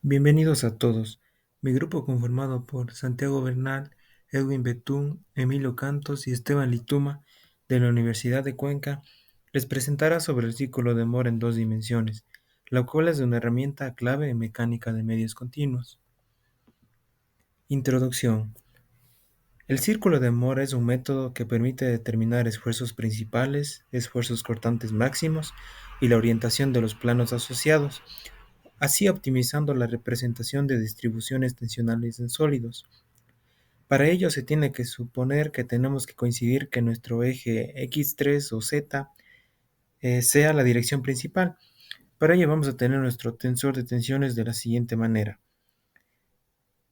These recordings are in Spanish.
Bienvenidos a todos. Mi grupo conformado por Santiago Bernal, Edwin Betún, Emilio Cantos y Esteban Lituma de la Universidad de Cuenca les presentará sobre el círculo de Moore en dos dimensiones, la cual es una herramienta clave en mecánica de medios continuos. Introducción. El círculo de Moore es un método que permite determinar esfuerzos principales, esfuerzos cortantes máximos y la orientación de los planos asociados, así optimizando la representación de distribuciones tensionales en sólidos. Para ello se tiene que suponer que tenemos que coincidir que nuestro eje x3 o z sea la dirección principal. Para ello vamos a tener nuestro tensor de tensiones de la siguiente manera.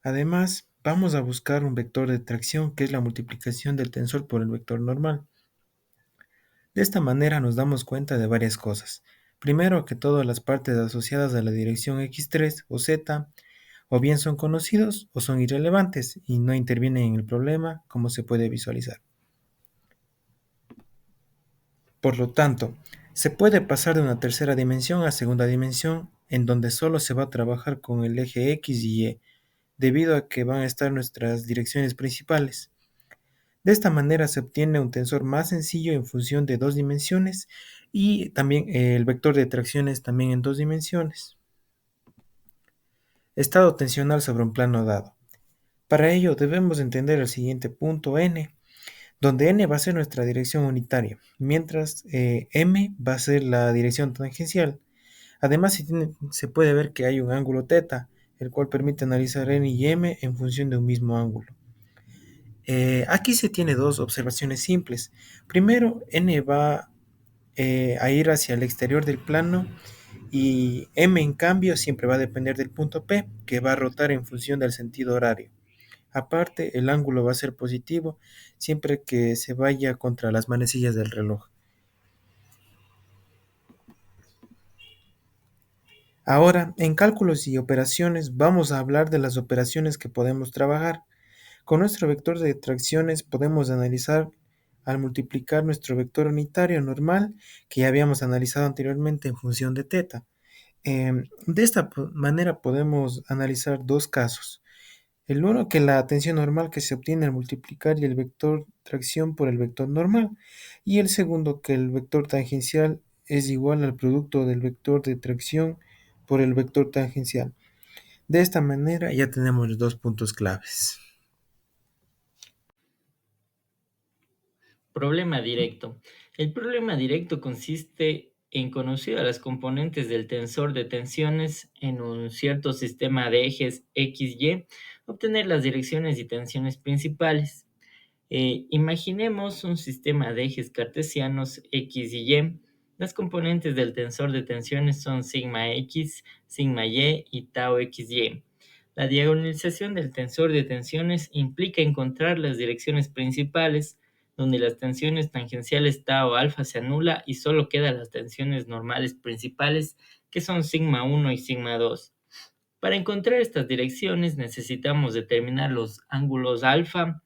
Además, vamos a buscar un vector de tracción que es la multiplicación del tensor por el vector normal. De esta manera nos damos cuenta de varias cosas. Primero, que todas las partes asociadas a la dirección x3 o z o bien son conocidos o son irrelevantes y no intervienen en el problema como se puede visualizar. Por lo tanto, se puede pasar de una tercera dimensión a segunda dimensión en donde solo se va a trabajar con el eje X y Y, debido a que van a estar nuestras direcciones principales. De esta manera se obtiene un tensor más sencillo en función de dos dimensiones y también el vector de tracciones también en dos dimensiones. Estado tensional sobre un plano dado. Para ello debemos entender el siguiente punto n, donde n va a ser nuestra dirección unitaria, mientras m va a ser la dirección tangencial. Además, se puede ver que hay un ángulo θ, el cual permite analizar n y m en función de un mismo ángulo. Aquí se tiene dos observaciones simples. Primero, n va a ir hacia el exterior del plano y m en cambio siempre va a depender del punto P, que va a rotar en función del sentido horario. Aparte, el ángulo va a ser positivo siempre que se vaya contra las manecillas del reloj. Ahora, en cálculos y operaciones, vamos a hablar de las operaciones que podemos trabajar. Con nuestro vector de tracciones podemos analizar al multiplicar nuestro vector unitario normal que ya habíamos analizado anteriormente en función de θ. De esta manera podemos analizar dos casos. El uno, que la tensión normal que se obtiene al multiplicar el vector tracción por el vector normal. Y el segundo, que el vector tangencial es igual al producto del vector de tracción por el vector tangencial. De esta manera ya tenemos los dos puntos claves. Problema directo. El problema directo consiste en conocer a las componentes del tensor de tensiones en un cierto sistema de ejes X, Y, obtener las direcciones y tensiones principales. Imaginemos un sistema de ejes cartesianos X y Y. Las componentes del tensor de tensiones son sigma X, sigma Y y tau XY. La diagonalización del tensor de tensiones implica encontrar las direcciones principales, donde las tensiones tangenciales tau alfa se anula y solo quedan las tensiones normales principales, que son sigma 1 y sigma 2. Para encontrar estas direcciones necesitamos determinar los ángulos alfa,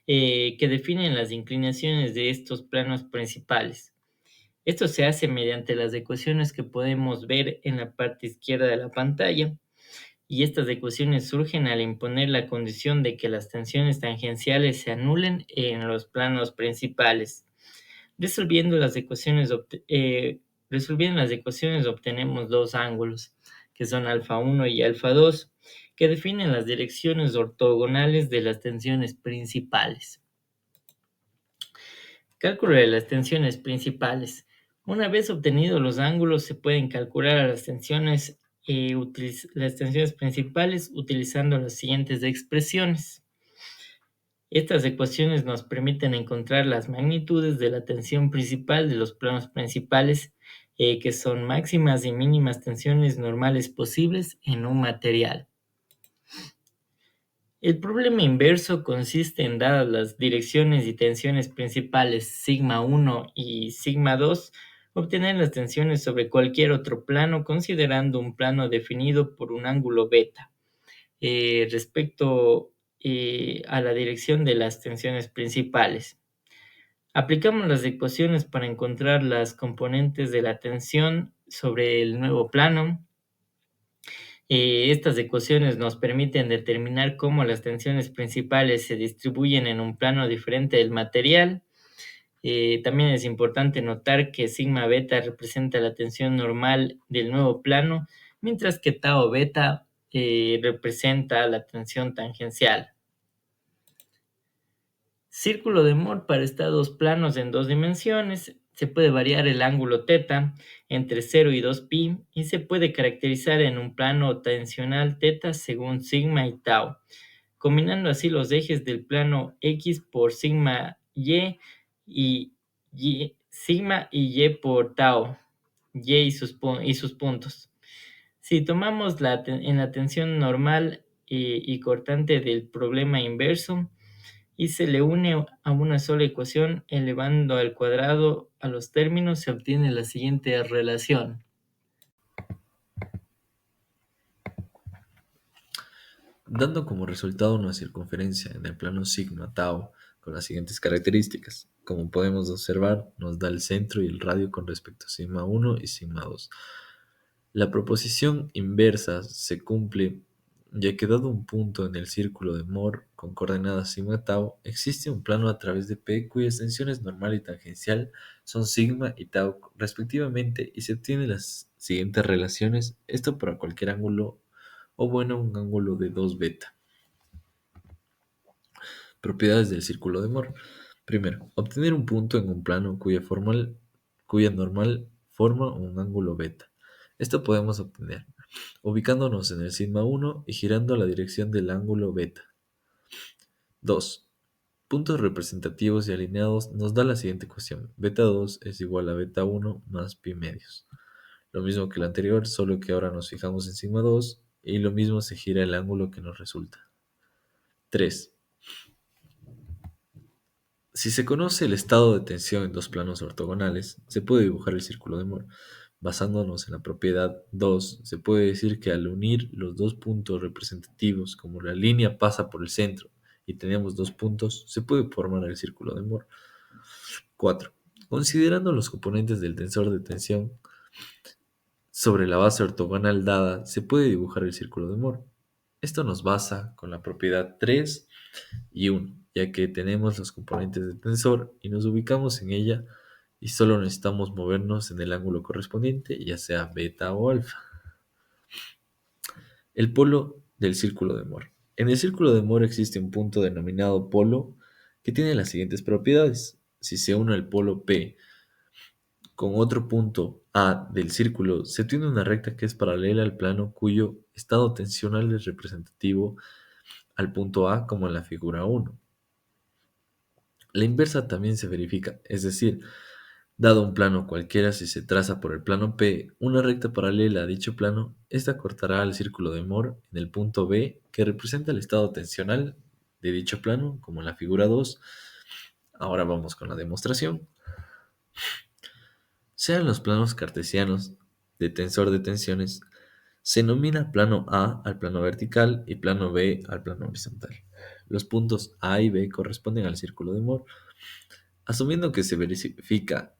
que definen las inclinaciones de estos planos principales. Esto se hace mediante las ecuaciones que podemos ver en la parte izquierda de la pantalla, y estas ecuaciones surgen al imponer la condición de que las tensiones tangenciales se anulen en los planos principales. Resolviendo las ecuaciones, obtenemos dos ángulos, que son alfa 1 y alfa 2, que definen las direcciones ortogonales de las tensiones principales. Cálculo de las tensiones principales. Una vez obtenidos los ángulos, se pueden calcular las tensiones principales utilizando las siguientes expresiones. Estas ecuaciones nos permiten encontrar las magnitudes de la tensión principal de los planos principales, que son máximas y mínimas tensiones normales posibles en un material. El problema inverso consiste en, dadas las direcciones y tensiones principales sigma 1 y sigma 2, obtener las tensiones sobre cualquier otro plano considerando un plano definido por un ángulo beta respecto a la dirección de las tensiones principales. Aplicamos las ecuaciones para encontrar las componentes de la tensión sobre el nuevo plano. Estas ecuaciones nos permiten determinar cómo las tensiones principales se distribuyen en un plano diferente del material. También es importante notar que sigma beta representa la tensión normal del nuevo plano, mientras que tau beta representa la tensión tangencial. Círculo de Moore para estados planos en dos dimensiones. Se puede variar el ángulo θ entre 0 y 2π y se puede caracterizar en un plano tensional θ según sigma y tau, combinando así los ejes del plano X por sigma sigma y y por tau, y y sus puntos. Si tomamos en la tensión normal y cortante del problema inverso y se le une a una sola ecuación elevando al cuadrado a los términos, se obtiene la siguiente relación. Dando como resultado una circunferencia en el plano sigma tau con las siguientes características. Como podemos observar, nos da el centro y el radio con respecto a sigma 1 y sigma 2. La proposición inversa se cumple ya que dado un punto en el círculo de Moore con coordenadas sigma tau, existe un plano a través de P cuyas tensiones normal y tangencial son sigma y tau respectivamente y se obtienen las siguientes relaciones, esto para cualquier ángulo o bueno un ángulo de 2 beta. Propiedades del círculo de Moore. Primero, obtener un punto en un plano cuya normal forma un ángulo beta. Esto podemos obtener ubicándonos en el sigma 1 y girando la dirección del ángulo beta. 2. Puntos representativos y alineados nos da la siguiente ecuación. Beta 2 es igual a beta 1 más pi medios. Lo mismo que el anterior, solo que ahora nos fijamos en sigma 2 y lo mismo se gira el ángulo que nos resulta. 3. Si se conoce el estado de tensión en dos planos ortogonales, se puede dibujar el círculo de Moore. Basándonos en la propiedad 2, se puede decir que al unir los dos puntos representativos, como la línea pasa por el centro y tenemos dos puntos, se puede formar el círculo de Moore. 4. Considerando los componentes del tensor de tensión sobre la base ortogonal dada, se puede dibujar el círculo de Moore. Esto nos basa con la propiedad 3 y 1, ya que tenemos los componentes del tensor y nos ubicamos en ella y solo necesitamos movernos en el ángulo correspondiente, ya sea beta o alfa. El polo del círculo de Moore. En el círculo de Moore existe un punto denominado polo que tiene las siguientes propiedades. Si se une el polo P con otro punto A del círculo, se tiene una recta que es paralela al plano cuyo estado tensional es representativo al punto A como en la figura 1. La inversa también se verifica, es decir, dado un plano cualquiera, si se traza por el plano P una recta paralela a dicho plano, esta cortará al círculo de Moore en el punto B que representa el estado tensional de dicho plano, como en la figura 2. Ahora vamos con la demostración. Sean los planos cartesianos de tensor de tensiones, se denomina plano A al plano vertical y plano B al plano horizontal. Los puntos A y B corresponden al círculo de Moore. Asumiendo que se verifica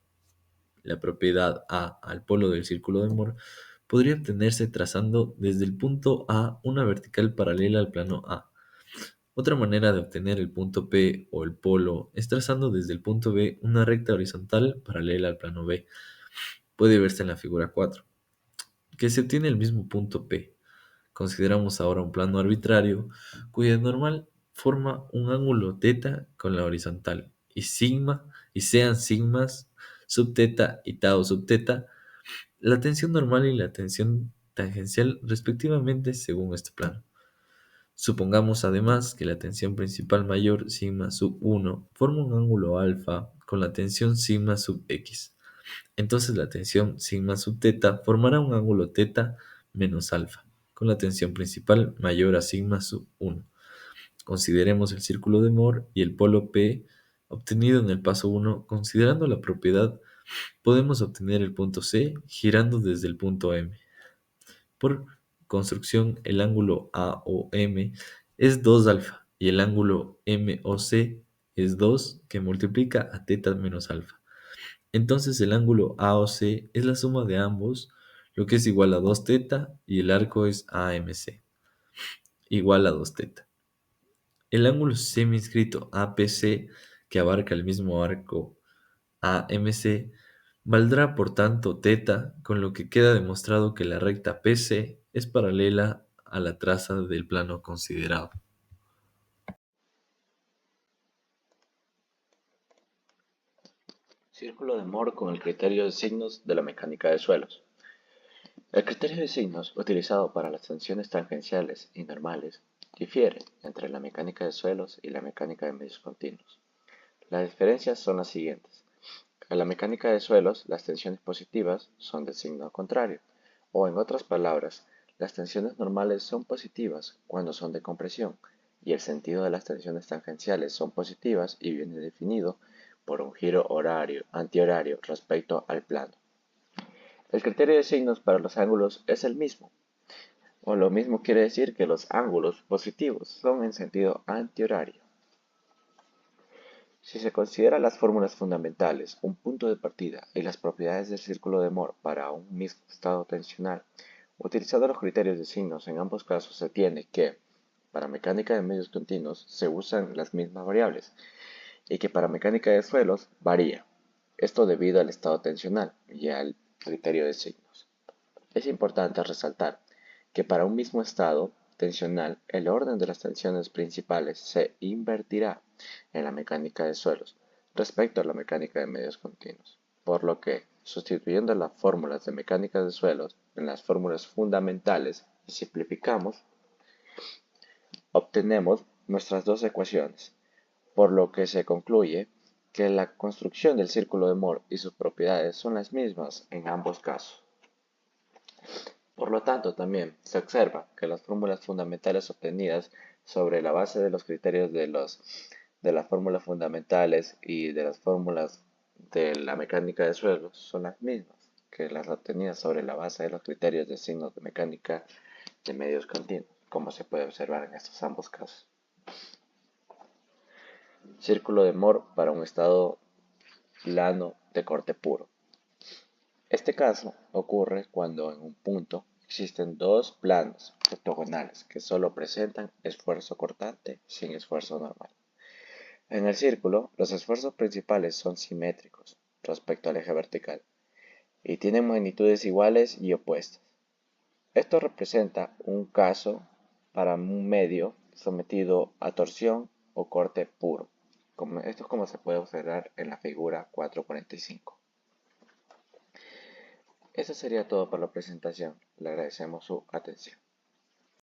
la propiedad A al polo del círculo de Moore, podría obtenerse trazando desde el punto A una vertical paralela al plano A. Otra manera de obtener el punto P o el polo es trazando desde el punto B una recta horizontal paralela al plano B. Puede verse en la figura 4, que se obtiene el mismo punto P. Consideramos ahora un plano arbitrario cuya normal forma un ángulo θ con la horizontal y sigma y sean sigmas sub θ y tau sub θ la tensión normal y la tensión tangencial respectivamente según este plano. Supongamos además que la tensión principal mayor sigma sub 1 forma un ángulo alfa con la tensión sigma sub x. Entonces la tensión sigma sub θ formará un ángulo θ menos alfa, con la tensión principal mayor a sigma sub 1. Consideremos el círculo de Moore y el polo P obtenido en el paso 1. Considerando la propiedad, podemos obtener el punto C girando desde el punto M. Por construcción, el ángulo AOM es 2 alfa y el ángulo MOC es 2 que multiplica a θ menos alfa. Entonces el ángulo AOC es la suma de ambos, lo que es igual a 2 teta, y el arco es AMC, igual a 2 teta. El ángulo semiinscrito APC, que abarca el mismo arco AMC, valdrá por tanto teta, con lo que queda demostrado que la recta PC es paralela a la traza del plano considerado. Círculo de Moore con el criterio de signos de la mecánica de suelos. El criterio de signos utilizado para las tensiones tangenciales y normales difiere entre la mecánica de suelos y la mecánica de medios continuos. Las diferencias son las siguientes. En la mecánica de suelos, las tensiones positivas son del signo contrario, o en otras palabras, las tensiones normales son positivas cuando son de compresión, y el sentido de las tensiones tangenciales son positivas y viene definido por un giro antihorario respecto al plano. El criterio de signos para los ángulos es el mismo, o lo mismo quiere decir que los ángulos positivos son en sentido antihorario. Si se considera las fórmulas fundamentales, un punto de partida y las propiedades del círculo de Moore para un mismo estado tensional, utilizando los criterios de signos en ambos casos se tiene que, para mecánica de medios continuos, se usan las mismas variables y que para mecánica de suelos varía. Esto debido al estado tensional y al criterio de signos. Es importante resaltar que para un mismo estado tensional, el orden de las tensiones principales se invertirá en la mecánica de suelos respecto a la mecánica de medios continuos, por lo que, sustituyendo las fórmulas de mecánica de suelos en las fórmulas fundamentales y simplificamos, obtenemos nuestras dos ecuaciones, por lo que se concluye que la construcción del círculo de Moore y sus propiedades son las mismas en ambos casos. Por lo tanto, también se observa que las fórmulas fundamentales obtenidas sobre la base de los criterios de las fórmulas fundamentales y de las fórmulas de la mecánica de suelos son las mismas que las obtenidas sobre la base de los criterios de signos de mecánica de medios continuos, como se puede observar en estos ambos casos. Círculo de Moore para un estado plano de corte puro. Este caso ocurre cuando en un punto existen dos planos ortogonales que solo presentan esfuerzo cortante sin esfuerzo normal. En el círculo, los esfuerzos principales son simétricos respecto al eje vertical y tienen magnitudes iguales y opuestas. Esto representa un caso para un medio sometido a torsión o corte puro. Esto es como se puede observar en la figura 4.45. Eso sería todo por la presentación. Le agradecemos su atención.